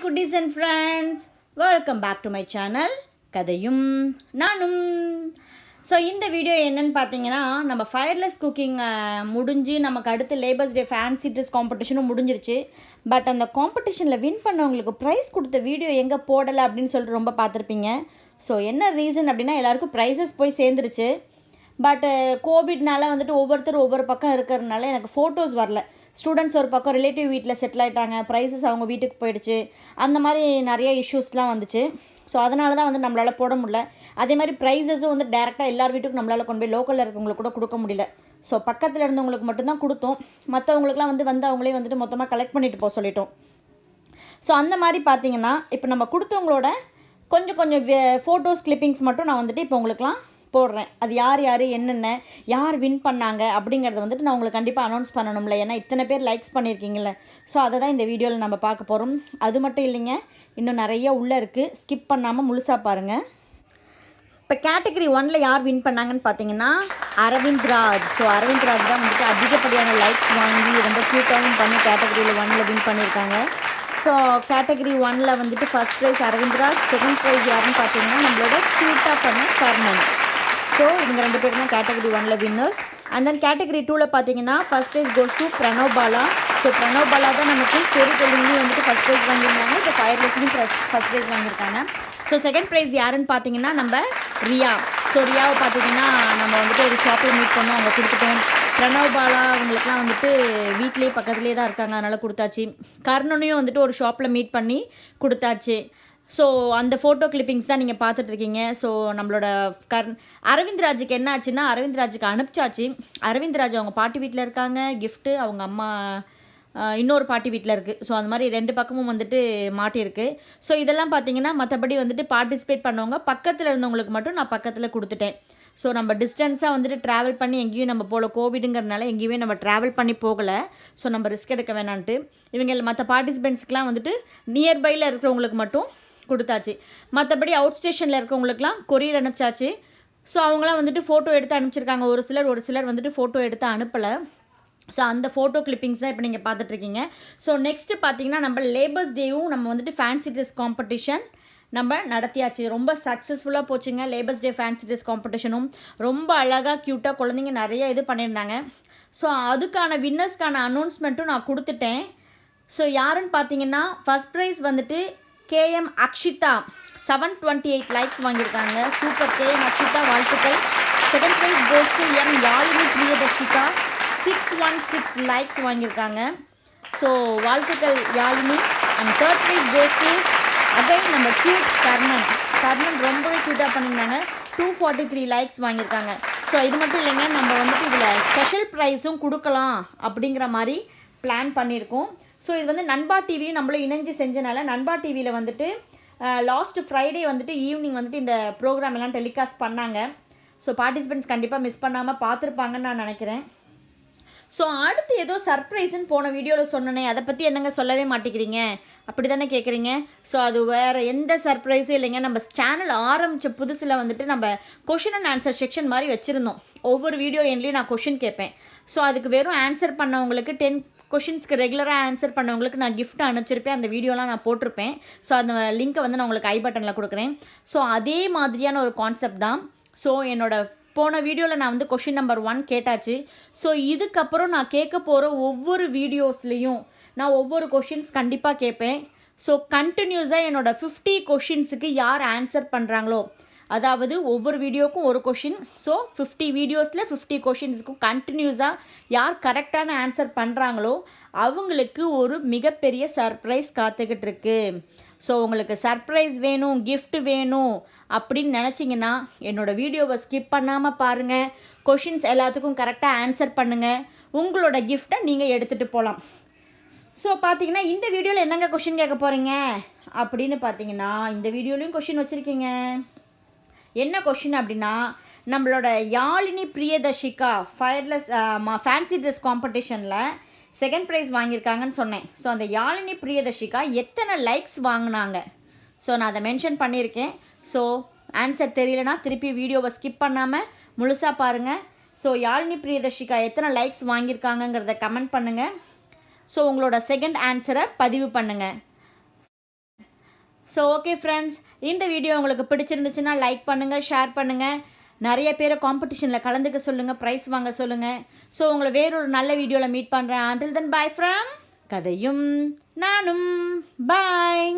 குட்டீஸ் and friends, welcome back to my channel கதையும் நானும். ஸோ இந்த வீடியோ என்னன்னு பார்த்தீங்கன்னா, நம்ம ஃபயர்லெஸ் குக்கிங் முடிஞ்சு நமக்கு அடுத்து லேபர்ஸ் டே ஃபேன்சி ட்ரெஸ் காம்படிஷனும் முடிஞ்சிருச்சு. பட் அந்த காம்படிஷனில் வின் பண்ணவங்களுக்கு ப்ரைஸ் கொடுத்த வீடியோ எங்கே போடலை அப்படின்னு சொல்லிட்டு ரொம்ப பார்த்துருப்பீங்க. ஸோ என்ன ரீசன் அப்படின்னா, எல்லாருக்கும் ப்ரைஸஸ் போய் சேர்ந்துருச்சு. பட் கோவிட்னால வந்துட்டு ஒவ்வொருத்தரும் ஒவ்வொரு பக்கம் இருக்கிறதுனால எனக்கு ஃபோட்டோஸ் வரல. ஸ்டூடெண்ட்ஸ் ஒரு பக்கம் ரிலேட்டிவ் வீட்டில் செட்டில் ஆகிட்டாங்க, ப்ரைஸஸ் அவங்க வீட்டுக்கு போயிடுச்சு, அந்த மாதிரி நிறைய இஷ்யூஸ்லாம் வந்துச்சு. ஸோ அதனால தான் வந்து நம்மளால் போட முடியல. அதே மாதிரி ப்ரைஸஸும் வந்து டேரெக்டாக எல்லார் வீட்டுக்கும் நம்மளால் கொண்டு போய் லோக்கலில் இருக்கவங்களுக்கு கூட கொடுக்க முடியல. ஸோ பக்கத்தில் இருந்தவங்களுக்கு மட்டும்தான் கொடுத்தோம். மற்றவங்களுக்குலாம் வந்து அவங்களே வந்துட்டு மொத்தமாக கலெக்ட் பண்ணிட்டு போக சொல்லிட்டோம். ஸோ அந்த மாதிரி பார்த்தீங்கன்னா, இப்போ நம்ம கொடுத்தவங்களோட கொஞ்சம் ஃபோட்டோஸ் கிளிப்பிங்ஸ் மட்டும் நான் வந்துட்டு இப்போ உங்களுக்குலாம் போடுறேன். அது யார் என்னென்ன யார் வின் பண்ணாங்க அப்படிங்கிறத வந்துட்டு நான் உங்களுக்கு கண்டிப்பாக அனௌன்ஸ் பண்ணணும்ல. ஏன்னா இத்தனை பேர் லைக்ஸ் பண்ணியிருக்கீங்கள. ஸோ அதை தான் இந்த வீடியோவில் நம்ம பார்க்க போகிறோம். அது மட்டும் இல்லைங்க, இன்னும் நிறைய உள்ளே இருக்குது, ஸ்கிப் பண்ணாமல் முழுசாக பாருங்கள். இப்போ கேட்டகரி 1ல் யார் வின் பண்ணாங்கன்னு பார்த்தீங்கன்னா அரவிந்த் ராஜ். ஸோ அரவிந்த் ராஜ் தான் வந்துட்டு அதிகப்படியான லைக்ஸ் வாங்கி ரொம்ப க்யூட்டாகவும் பண்ணி கேட்டகரியில் 1ல் வின் பண்ணியிருக்காங்க. ஸோ கேட்டகரி 1ல் வந்துட்டு first prize Aravind Raj, second prize யாருன்னு பார்த்தீங்கன்னா நம்மளோட க்யூட்டாக பண்ண கர்ணன். ஸோ இவங்க 2 பேரும் தான் கேட்டகரி 1ல் வின்னர்ஸ். அண்ட் தென் கேட்டகரி 2ல் பார்த்தீங்கன்னா first prize goes to Pranav Bala. So Pranav Bala தான் நமக்கு ஸ்டோரி டெல்லிங்லேயும் வந்துட்டு ஃபர்ஸ்ட் ப்ரைஸ் வாங்கியிருந்தாங்க, இப்போ ஃபயர்லெஸ்லையும் ஃபர்ஸ்ட் ப்ரைஸ் வாங்கியிருக்காங்க. ஸோ செகண்ட் ப்ரைஸ் யாருன்னு பார்த்தீங்கன்னா நம்ம ரியா. ஸோ ரியாவை பார்த்தீங்கன்னா நம்ம வந்துட்டு ஒரு ஷாப்பில் மீட் பண்ணோம், அவங்க கொடுத்துட்டோம். பிரணவ் பாலா அவங்களுக்குலாம் வந்துட்டு வீட்லேயே பக்கத்துலேயே தான் இருக்காங்க, அதனால் கொடுத்தாச்சு. கர்ணனையும் வந்துட்டு ஒரு ஷாப்பில் மீட் பண்ணி கொடுத்தாச்சு. ஸோ அந்த ஃபோட்டோ கிளிப்பிங்ஸ் தான் நீங்கள் பார்த்துட்ருக்கீங்க. ஸோ நம்மளோட அரவிந்த் ராஜுக்கு என்ன ஆச்சுன்னா, அரவிந்த் ராஜுக்கு அனுப்பிச்சாச்சு. அரவிந்த் ராஜ் அவங்க பாட்டி வீட்டில் இருக்காங்க, கிஃப்ட்டு அவங்க அம்மா இன்னொரு பாட்டி வீட்டில் இருக்குது. ஸோ அந்த மாதிரி 2 பக்கமும் வந்துட்டு மாட்டியிருக்கு. ஸோ இதெல்லாம் பார்த்தீங்கன்னா மற்றபடி வந்துட்டு பார்ட்டிசிபேட் பண்ணவங்க பக்கத்தில் இருந்தவங்களுக்கு மட்டும் நான் பக்கத்தில் கொடுத்துட்டேன். ஸோ நம்ம டிஸ்டன்ஸாக வந்துட்டு ட்ராவல் பண்ணி எங்கேயும் நம்ம போகல, கோவிடுங்கிறதுனால எங்கேயுமே நம்ம ட்ராவல் பண்ணி போகலை. ஸோ நம்ம ரிஸ்க் எடுக்க வேணான்ட்டு இவங்க மற்ற பார்ட்டிசிபெண்ட்ஸ்க்கெலாம் வந்துட்டு நியர்பையில் இருக்கிறவங்களுக்கு மட்டும் கொடுத்தாச்சு. மற்றபடி அவுட் ஸ்டேஷனில் இருக்கவங்களுக்குலாம் கொரியர் அனுப்பிச்சாச்சு. ஸோ அவங்களாம் வந்துட்டு ஃபோட்டோ எடுத்து அனுப்பிச்சிருக்காங்க. ஒரு சிலர் வந்துட்டு ஃபோட்டோ எடுத்து அனுப்பலை. ஸோ அந்த ஃபோட்டோ கிளிப்பிங்ஸ் தான் இப்போ நீங்கள் பார்த்துட்ருக்கீங்க. ஸோ நெக்ஸ்ட்டு பார்த்தீங்கன்னா நம்ம லேபர்ஸ் டேவும் நம்ம வந்துட்டு ஃபேன்சி ட்ரெஸ் காம்படிஷன் நம்ம நடத்தியாச்சு. ரொம்ப சக்ஸஸ்ஃபுல்லாக போச்சுங்க. லேபர்ஸ் டே ஃபேன்சி ட்ரெஸ் காம்படிஷனும் ரொம்ப அழகாக க்யூட்டாக குழந்தைங்க நிறைய இது பண்ணியிருந்தாங்க. ஸோ அதுக்கான வின்னர்ஸ்க்கான அனௌன்ஸ்மெண்ட்டும் நான் கொடுத்துட்டேன். ஸோ யாருன்னு பார்த்தீங்கன்னா ஃபர்ஸ்ட் ப்ரைஸ் வந்துட்டு கேஎம் அக்ஷிதா 728 லைக்ஸ் வாங்கியிருக்காங்க. சூப்பர் கேஎம் அக்ஷிதா, வாழ்த்துக்கள். Second prize goes to M Yazhini Priyadarshika 616 likes வாங்கியிருக்காங்க. ஸோ வாழ்த்துக்கள் Yazhini. And third prize goes to again நம்ம க்யூட் கர்ணன் ரொம்பவே க்யூட்டாக பண்ணியிருந்தாங்க, 243 லைக்ஸ் வாங்கியிருக்காங்க. ஸோ இது மட்டும் இல்லைங்க, நம்ம வந்துட்டு இதில் ஸ்பெஷல் ப்ரைஸும் கொடுக்கலாம் அப்படிங்கிற மாதிரி பிளான் பண்ணியிருக்கோம். ஸோ இது வந்து நண்பா டிவியும் நம்மளும் இணைஞ்சு செஞ்சனால நண்பா டிவியில் வந்துட்டு லாஸ்ட் ஃப்ரைடே வந்துட்டு ஈவினிங் வந்துட்டு இந்த ப்ரோக்ராம் எல்லாம் டெலிகாஸ்ட் பண்ணாங்க. ஸோ பார்ட்டிசிபெண்ட்ஸ் கண்டிப்பாக மிஸ் பண்ணாமல் பார்த்துருப்பாங்கன்னு நான் நினைக்கிறேன். ஸோ அடுத்து ஏதோ சர்ப்ரைஸ்ன்னு போன வீடியோவில் சொன்னனே, அதை பற்றி என்னங்க சொல்லவே மாட்டேங்கிறீங்க அப்படி தானே கேட்குறீங்க. ஸோ அது வேறு எந்த சர்ப்ரைஸும் இல்லைங்க. நம்ம சேனல் ஆரம்பித்த புதுசில் வந்துட்டு நம்ம கொஷின் அண்ட் ஆன்சர் செக்ஷன் மாதிரி வச்சுருந்தோம். ஒவ்வொரு வீடியோ எண்ட்லேயும் நான் கொஷின் கேட்பேன். ஸோ அதுக்கு வெறும் ஆன்சர் பண்ணவங்களுக்கு 10 கொஷின்ஸ்க்கு ரெகுலராக ஆன்சர் பண்ணவங்களுக்கு நான் கிஃப்ட் அனுப்பிச்சிருப்பேன். அந்த வீடியோலாம் நான் போட்டிருப்பேன். ஸோ அந்த லிங்க்கை வந்து நான் உங்களுக்கு ஐ பட்டனில் கொடுக்குறேன். ஸோ அதே மாதிரியான ஒரு கான்செப்ட் தான். ஸோ போன வீடியோவில் நான் வந்து கொஷின் நம்பர் 1 கேட்டாச்சு. ஸோ இதுக்கப்புறம் நான் கேட்க போகிற ஒவ்வொரு வீடியோஸ்லேயும் நான் ஒவ்வொரு கொஷின்ஸ் கண்டிப்பாக கேட்பேன். ஸோ கண்டினியூஸாக என்னோடய 50 கொஷின்ஸுக்கு யார் ஆன்சர் பண்ணுறாங்களோ, அதாவது ஒவ்வொரு வீடியோக்கும் ஒரு கொஷின், ஸோ 50 வீடியோஸில் 50 கொஷின்ஸுக்கும் கண்டினியூஸாக யார் கரெக்டான ஆன்சர் பண்ணுறாங்களோ அவங்களுக்கு ஒரு மிகப்பெரிய சர்ப்ரைஸ் காத்துக்கிட்டு இருக்கு. ஸோ உங்களுக்கு சர்ப்ரைஸ் வேணும், கிஃப்ட் வேணும் அப்படின்னு நினச்சிங்கன்னா என்னோடய வீடியோவை ஸ்கிப் பண்ணாமல் பாருங்கள். கொஷின்ஸ் எல்லாத்துக்கும் கரெக்டாக ஆன்சர் பண்ணுங்கள். உங்களோட கிஃப்ட்டை நீங்கள் எடுத்துகிட்டு போகலாம். ஸோ பார்த்தீங்கன்னா இந்த வீடியோவில் என்னங்க கொஷின் கேட்க போகிறீங்க அப்படின்னு பார்த்தீங்கன்னா, இந்த வீடியோலையும் கொஷின் வச்சுருக்கீங்க. என்ன கொஷின் அப்படின்னா, நம்மளோட Yazhini Priyadharshika fireless fancy dress காம்படிஷனில் செகண்ட் ப்ரைஸ் வாங்கியிருக்காங்கன்னு சொன்னேன். ஸோ அந்த யாழினி பிரியதர்ஷிகா எத்தனை லைக்ஸ் வாங்கினாங்க? ஸோ நான் அதை மென்ஷன் பண்ணியிருக்கேன். ஸோ ஆன்சர் தெரியலனா திருப்பி வீடியோவை ஸ்கிப் பண்ணாமல் முழுசாக பாருங்கள். ஸோ யாழினி பிரியதர்ஷிகா எத்தனை லைக்ஸ் வாங்கியிருக்காங்கங்கிறத கமெண்ட் பண்ணுங்கள். ஸோ உங்களோட செகண்ட் ஆன்சரை பதிவு பண்ணுங்கள். ஸோ ஓகே ஃப்ரெண்ட்ஸ், இந்த வீடியோ உங்களுக்கு பிடிச்சிருந்துச்சுன்னா லைக் பண்ணுங்கள், ஷேர் பண்ணுங்கள், நிறைய பேரை காம்படிஷனில் கலந்துக்க சொல்லுங்கள், ப்ரைஸ் வாங்க சொல்லுங்கள். ஸோ உங்களை வேறொரு நல்ல வீடியோவில் மீட் பண்ணுறேன். until then bye from கதையும் நானும். பாய்.